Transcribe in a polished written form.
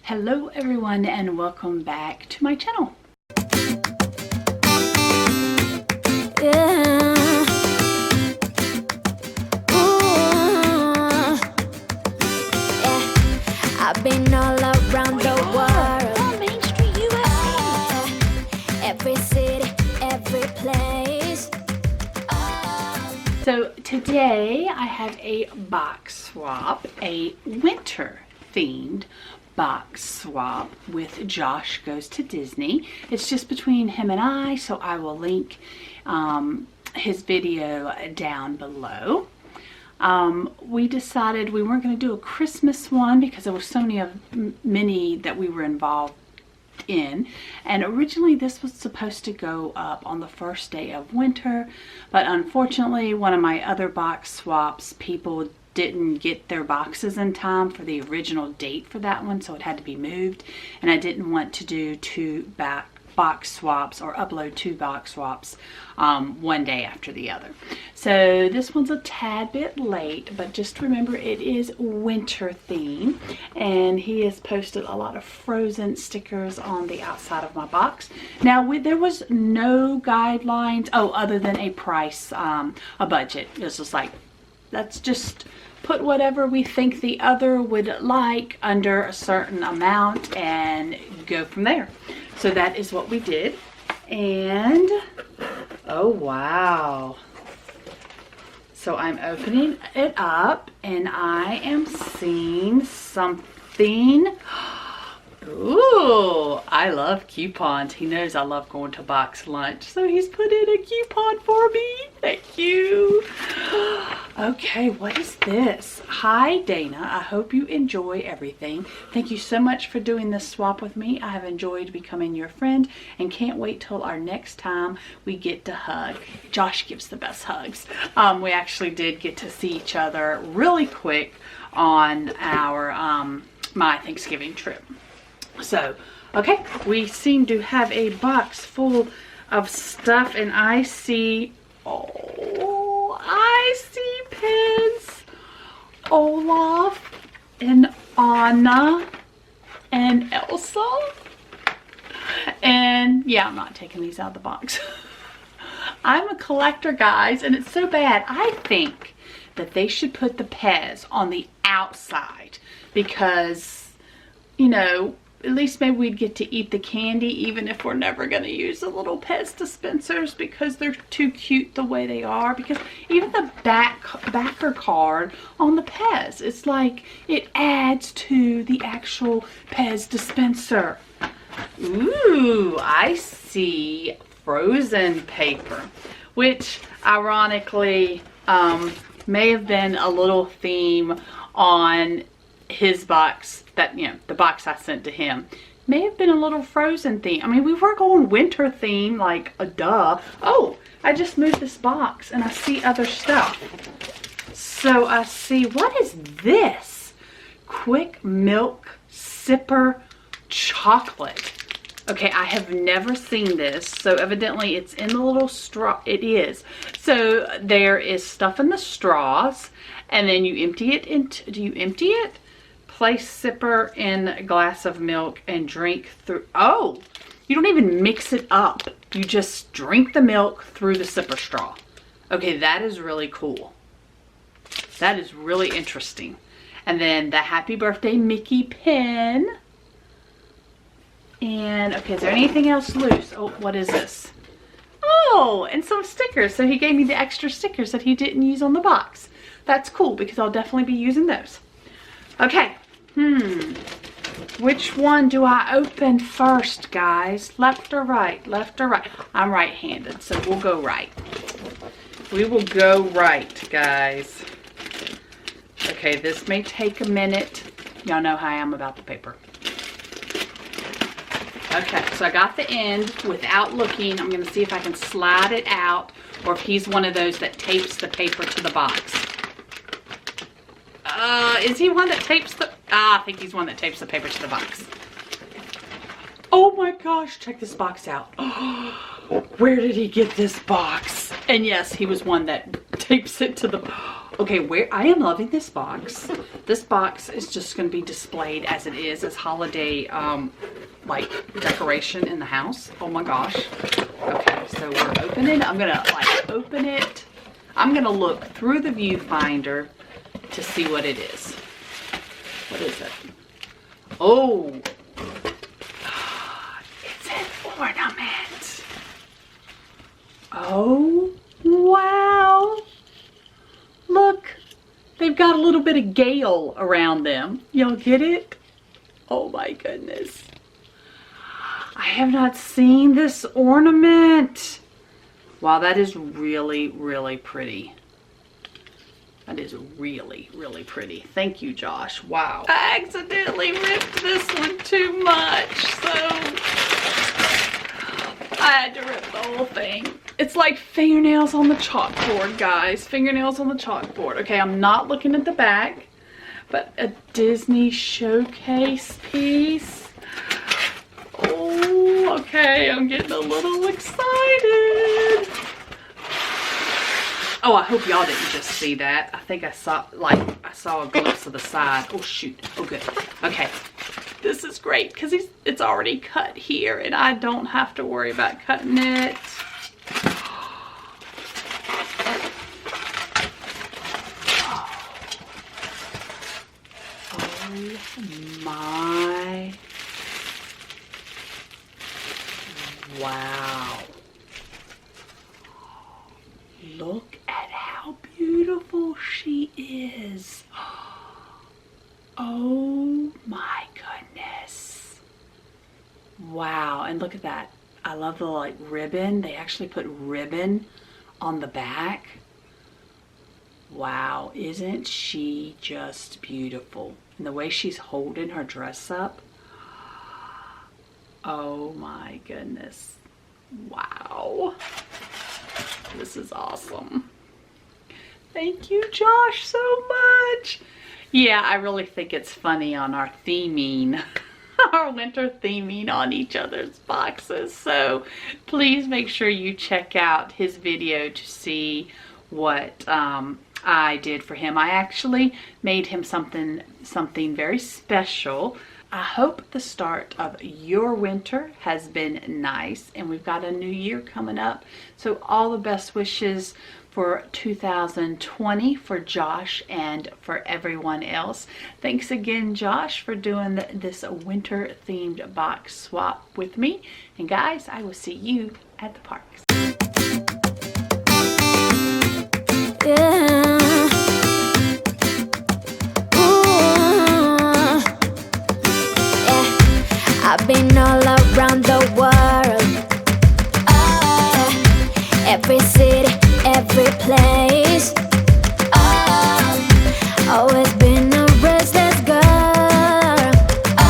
Hello everyone and welcome back to my channel. I've been all around the world, Main Street, USA. every city, every place. So today I have a box swap, a winter themed box swap with Josh Goes to Disney. It's just between him and I, so I will link his video down below. We decided we weren't going to do a Christmas one because there were so many that we were involved in, and originally this was supposed to go up on the first day of winter, but unfortunately one of my other box swaps people didn't get their boxes in time for the original date for that one, so it had to be moved, and I didn't want to do two box swaps or upload two box swaps one day after the other. So this one's a tad bit late, but just remember it is winter theme, and he has posted a lot of Frozen stickers on the outside of my box. Now there was no guidelines other than a price, a budget. It's just like, let's just put whatever we think the other would like under a certain amount and go from there. So that is what we did. And oh wow, so I'm opening it up and I am seeing something. Ooh, I love coupons. He knows I love going to box lunch, so he's put in a coupon for me. Thank you. Okay, what is this? Hi Dana, I hope you enjoy everything. Thank you so much for doing this swap with me. I have enjoyed becoming your friend and can't wait till our next time we get to hug. Josh gives the best hugs. We actually did get to see each other really quick on our my Thanksgiving trip. So, okay, we seem to have a box full of stuff, and I see, I see pins. Olaf and Anna and Elsa. And yeah, I'm not taking these out of the box. I'm a collector, guys, and it's so bad. I think that they should put the Pez on the outside because, you know, at least maybe we'd get to eat the candy, even if we're never going to use the little Pez dispensers because they're too cute the way they are. Because even the backer card on the Pez, it's like it adds to the actual Pez dispenser. Ooh, I see Frozen paper, which ironically may have been a little theme on his box, that, you know, the box I sent to him may have been a little Frozen theme. I mean, we were going winter theme, like a duh. Oh, I just moved this box and I see other stuff. So I see, what is this? Quick Milk Sipper Chocolate. Okay, I have never seen this, so evidently it's in the little straw. It is. So there is stuff in the straws, and then you empty it into, do you empty it? Place sipper in a glass of milk and drink through. Oh, you don't even mix it up. You just drink the milk through the sipper straw. Okay, that is really cool. That is really interesting. And then the Happy Birthday Mickey pin. And okay, is there anything else loose? Oh, what is this? Oh, and some stickers. So he gave me the extra stickers that he didn't use on the box. That's cool because I'll definitely be using those. Okay. Which one do I open first, guys? Left or right? Left or right? I'm right-handed, so we'll go right. We will go right, guys. Okay, this may take a minute. Y'all know how I am about the paper. Okay, so I got the end without looking. I'm going to see if I can slide it out or if he's one of those that tapes the paper to the box. Is he one that tapes the... I think he's one that tapes the paper to the box. Oh my gosh, check this box out. Where did he get this box? And yes, he was one that tapes it to the... Okay, I am loving this box. This box is just going to be displayed as it is, as holiday, like, decoration in the house. Oh my gosh. Okay, so we're opening. I'm going to, like, open it. I'm going to look through the viewfinder to see what it is. What is it? Oh. It's an ornament. Oh, wow. Look, they've got a little bit of gale around them. Y'all get it? Oh my goodness. I have not seen this ornament. Wow, that is really, really pretty. That is really, really pretty. Thank you, Josh. Wow. I accidentally ripped this one too much, so I had to rip the whole thing. It's like fingernails on the chalkboard, guys. Fingernails on the chalkboard. Okay, I'm not looking at the back, but a Disney showcase piece. Oh, okay, I'm getting a little excited. Oh, I hope y'all didn't just see that. I think I saw a glimpse of the side. Oh, shoot. Oh, good. Okay. This is great because it's already cut here and I don't have to worry about cutting it. Oh my. Wow. Look at how beautiful she is. Oh my goodness. Wow, and look at that. I love the like ribbon. They actually put ribbon on the back. Wow, isn't she just beautiful? And the way she's holding her dress up. Oh my goodness. Wow. This is awesome. Thank you, Josh, so much. Yeah, I really think it's funny on our theming, our winter theming on each other's boxes. So please make sure you check out his video to see what I did for him. I actually made him something very special. I hope the start of your winter has been nice, and we've got a new year coming up. So all the best wishes for 2020 for Josh and for everyone else. Thanks again, Josh, for doing this winter themed box swap with me. And guys, I will see you at the parks. Yeah. Ooh. Yeah. I've been all around the world. Every city, every place.